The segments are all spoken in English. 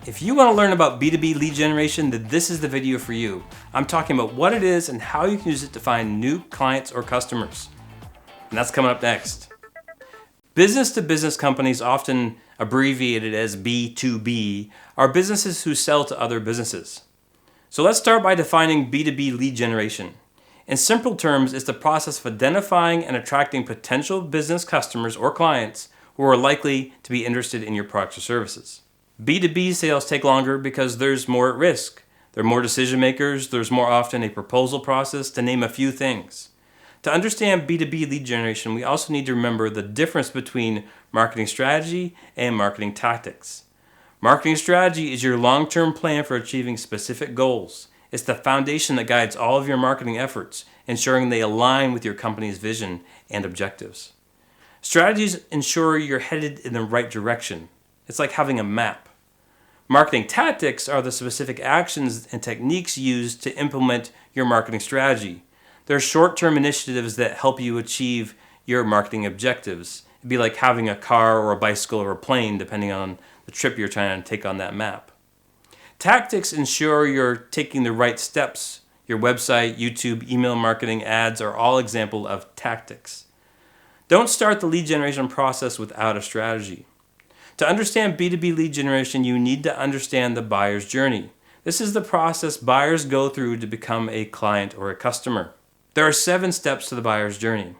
If you want to learn about B2B lead generation, then this is the video for you. I'm talking about what it is and how you can use it to find new clients or customers. And that's coming up next. Business-to-business companies, often abbreviated as B2B, are businesses who sell to other businesses. So let's start by defining B2B lead generation. In simple terms, it's the process of identifying and attracting potential business customers or clients who are likely to be interested in your products or services. B2B sales take longer because there's more at risk. There are more decision makers, there's more often a proposal process, to name a few things. To understand B2B lead generation, we also need to remember the difference between marketing strategy and marketing tactics. Marketing strategy is your long-term plan for achieving specific goals. It's the foundation that guides all of your marketing efforts, ensuring they align with your company's vision and objectives. Strategies ensure you're headed in the right direction. It's like having a map. Marketing tactics are the specific actions and techniques used to implement your marketing strategy. They're short-term initiatives that help you achieve your marketing objectives. It'd be like having a car or a bicycle or a plane, depending on the trip you're trying to take on that map. Tactics ensure you're taking the right steps. Your website, YouTube, email marketing, ads are all examples of tactics. Don't start the lead generation process without a strategy. To understand B2B lead generation, you need to understand the buyer's journey. This is the process buyers go through to become a client or a customer. There are 7 steps to the buyer's journey.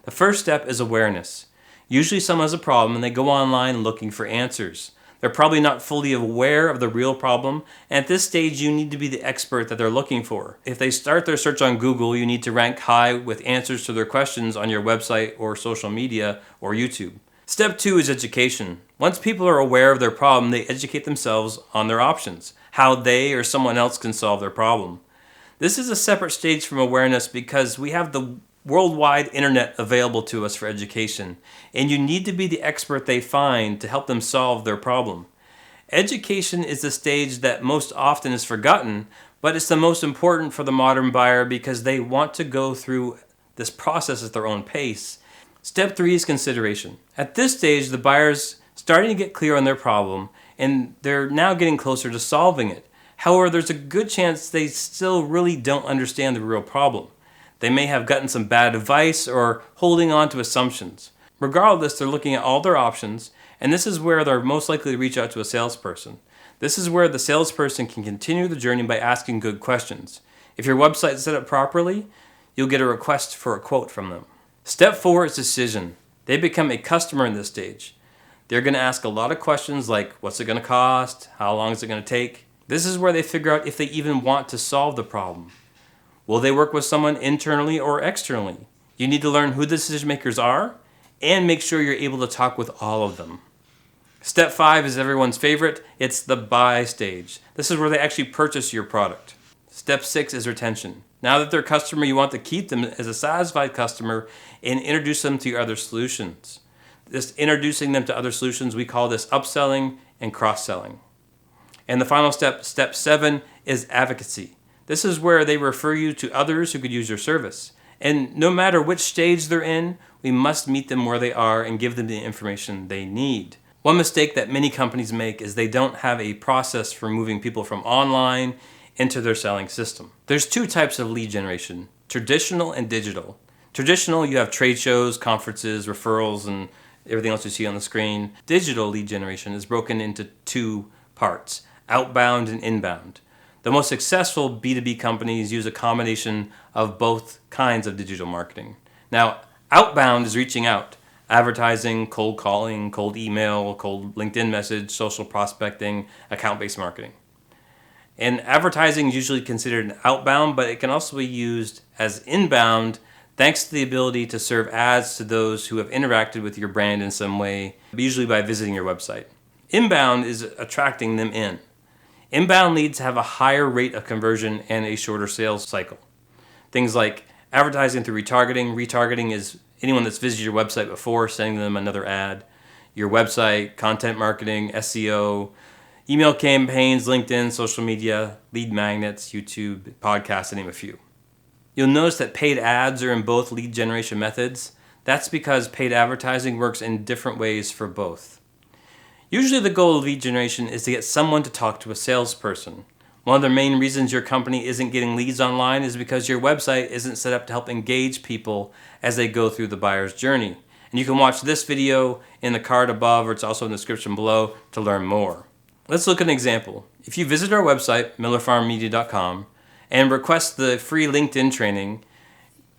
The first step is awareness. Usually someone has a problem and they go online looking for answers. They're probably not fully aware of the real problem, and at this stage you need to be the expert that they're looking for. If they start their search on Google, you need to rank high with answers to their questions on your website or social media or YouTube. Step 2 is education. Once people are aware of their problem, they educate themselves on their options, how they or someone else can solve their problem. This is a separate stage from awareness because we have the worldwide internet available to us for education, and you need to be the expert they find to help them solve their problem. Education is the stage that most often is forgotten, but it's the most important for the modern buyer because they want to go through this process at their own pace. Step 3 is consideration. At this stage, the buyer's starting to get clear on their problem, and they're now getting closer to solving it. However, there's a good chance they still really don't understand the real problem. They may have gotten some bad advice or holding on to assumptions. Regardless, they're looking at all their options, and this is where they're most likely to reach out to a salesperson. This is where the salesperson can continue the journey by asking good questions. If your website is set up properly, you'll get a request for a quote from them. Step 4 is decision. They become a customer in this stage. They're going to ask a lot of questions like, what's it going to cost? How long is it going to take? This is where they figure out if they even want to solve the problem. Will they work with someone internally or externally? You need to learn who the decision makers are and make sure you're able to talk with all of them. Step 5 is everyone's favorite. It's the buy stage. This is where they actually purchase your product. Step 6 is retention. Now that they're a customer, you want to keep them as a satisfied customer and introduce them to your other solutions. This introducing them to other solutions, we call this upselling and cross-selling. And the final step, step 7, is advocacy. This is where they refer you to others who could use your service. And no matter which stage they're in, we must meet them where they are and give them the information they need. One mistake that many companies make is they don't have a process for moving people from online into their selling system. There's 2 types of lead generation, traditional and digital. Traditional, you have trade shows, conferences, referrals, and everything else you see on the screen. Digital lead generation is broken into 2 parts, outbound and inbound. The most successful B2B companies use a combination of both kinds of digital marketing. Now, outbound is reaching out, advertising, cold calling, cold email, cold LinkedIn message, social prospecting, account-based marketing. And advertising is usually considered an outbound, but it can also be used as inbound thanks to the ability to serve ads to those who have interacted with your brand in some way, usually by visiting your website. Inbound is attracting them in. Inbound leads have a higher rate of conversion and a shorter sales cycle. Things like advertising through retargeting. Retargeting is anyone that's visited your website before, sending them another ad. Your website, content marketing, SEO, email campaigns, LinkedIn, social media, lead magnets, YouTube, podcasts, to name a few. You'll notice that paid ads are in both lead generation methods. That's because paid advertising works in different ways for both. Usually the goal of lead generation is to get someone to talk to a salesperson. One of the main reasons your company isn't getting leads online is because your website isn't set up to help engage people as they go through the buyer's journey. And you can watch this video in the card above, or it's also in the description below, to learn more. Let's look at an example. If you visit our website, millerfarmmedia.com, and request the free LinkedIn training,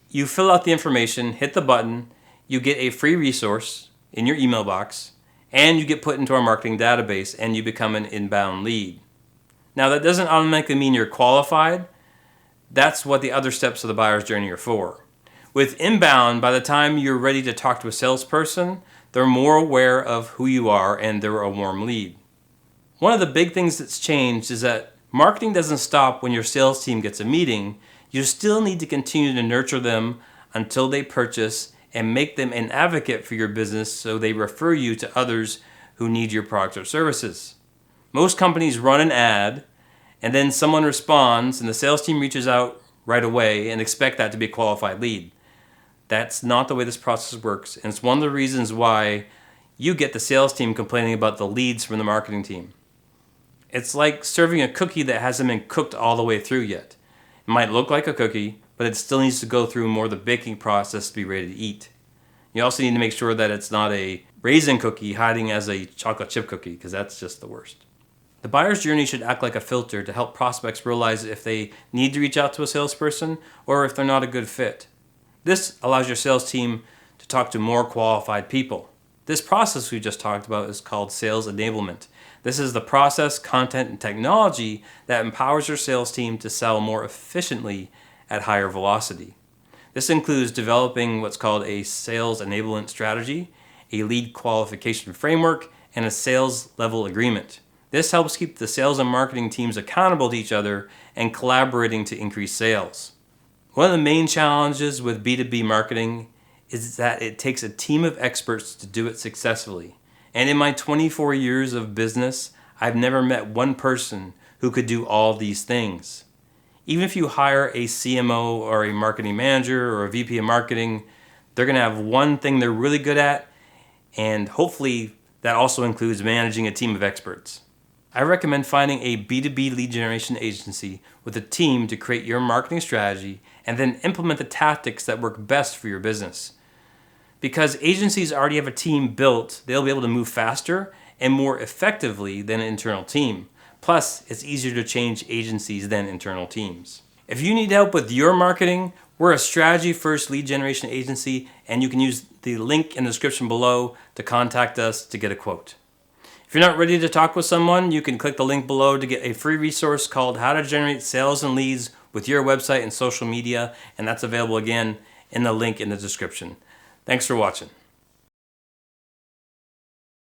you fill out the information, hit the button, you get a free resource in your email box, and you get put into our marketing database and you become an inbound lead. Now that doesn't automatically mean you're qualified. That's what the other steps of the buyer's journey are for. With inbound, by the time you're ready to talk to a salesperson, they're more aware of who you are and they're a warm lead. One of the big things that's changed is that marketing doesn't stop when your sales team gets a meeting. You still need to continue to nurture them until they purchase and make them an advocate for your business so they refer you to others who need your products or services. Most companies run an ad and then someone responds and the sales team reaches out right away and expect that to be a qualified lead. That's not the way this process works, and it's one of the reasons why you get the sales team complaining about the leads from the marketing team. It's like serving a cookie that hasn't been cooked all the way through yet. It might look like a cookie, but it still needs to go through more of the baking process to be ready to eat. You also need to make sure that it's not a raisin cookie hiding as a chocolate chip cookie, because that's just the worst. The buyer's journey should act like a filter to help prospects realize if they need to reach out to a salesperson or if they're not a good fit. This allows your sales team to talk to more qualified people. This process we just talked about is called sales enablement. This is the process, content, and technology that empowers your sales team to sell more efficiently at higher velocity. This includes developing what's called a sales enablement strategy, a lead qualification framework, and a sales level agreement. This helps keep the sales and marketing teams accountable to each other and collaborating to increase sales. One of the main challenges with B2B marketing is that it takes a team of experts to do it successfully. And in my 24 years of business, I've never met one person who could do all these things. Even if you hire a CMO or a marketing manager or a VP of marketing, they're going to have one thing they're really good at, and hopefully that also includes managing a team of experts. I recommend finding a B2B lead generation agency with a team to create your marketing strategy and then implement the tactics that work best for your business. Because agencies already have a team built, they'll be able to move faster and more effectively than an internal team. Plus, it's easier to change agencies than internal teams. If you need help with your marketing, we're a strategy-first lead generation agency, and you can use the link in the description below to contact us to get a quote. If you're not ready to talk with someone, you can click the link below to get a free resource called How to Generate Sales and Leads with Your Website and Social Media, and that's available again in the link in the description. Thanks for watching.